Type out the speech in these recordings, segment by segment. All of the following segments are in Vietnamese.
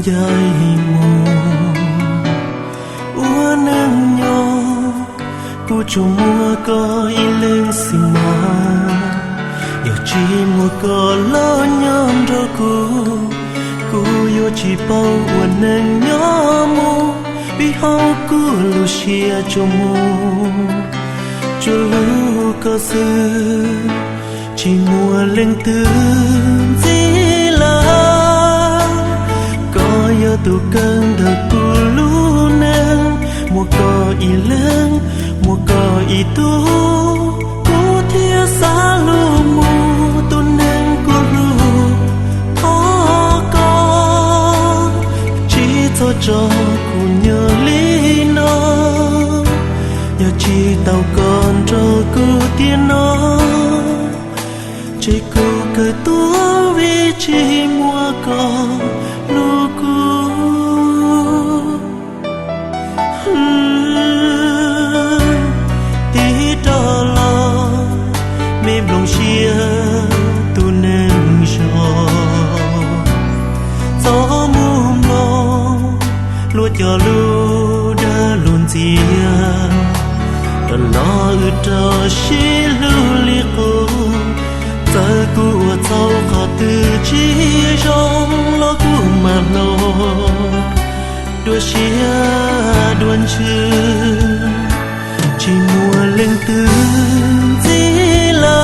dài mù ua nâng nhỏ cô cho mua có y lên xì mà giờ chỉ mua có lo nhom cho cô yêu chỉ bao ua nâng nhỏ mù vì họ cứ lu xia cho mù cho lu có sự chỉ mua lên từ gì là có yêu tu cơn đời cô lu nâng mua có y lên mua có y tu cô thia xa lu mù tu nâng cô lu khó có chỉ cho cô nhớ lý nó giờ chỉ tao còn cho cô tiền nó chỉ cô cười tua vì chỉ mua có lu cô tí đó lo mềm lòng chia tu nâng cho gió mù mò lúa cho lu đã luôn chia đàn lo cho xí lu li cô giờ cô thâu khó từ chỉ trong lo cô mà lo đua xia đuôn chưa chỉ mùa lên từ gì là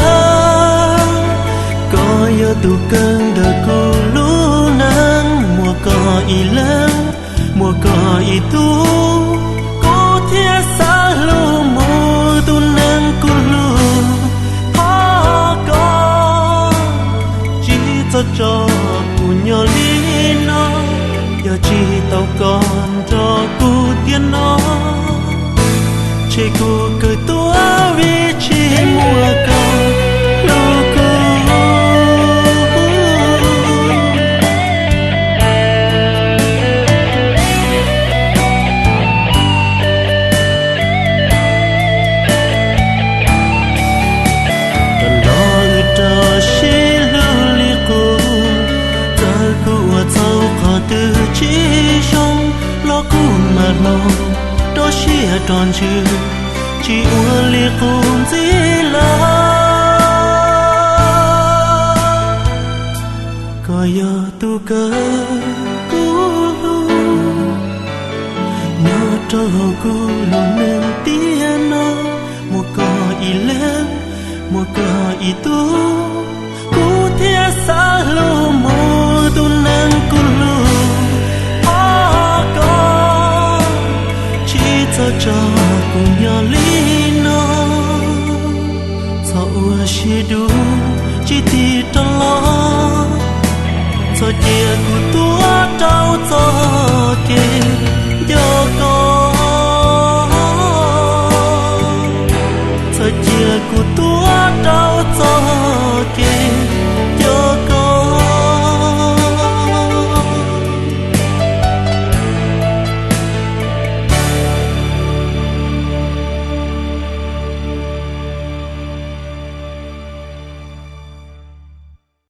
có yêu tu cơn đời cô lú nắng mùa có ý lớn mùa có ý tu cô thiết xa lu mùa tu nắng cô lu khó có chỉ cho cô nhỏ lý nó giờ chỉ tao còn cho cô tiền nó chỉ cô cười tua vì chỉ mùa con lu cô đàn lo cho xí lu li cô giờ cô thâu khó từ chỉ trong lo cô mà lo đó xia tròn chưa chỉ ua li cùng gì là có yêu tu cơ cũ nhớ cho cô luôn nên tiếng nó một cò ý lớn một cò ý tu cô thiết xa lu mù tu nâng cô lu khó có chỉ cho cùng nhau lý nó sao ua xì đu chỉ thì trong lo cho chia cô tua trao cho kia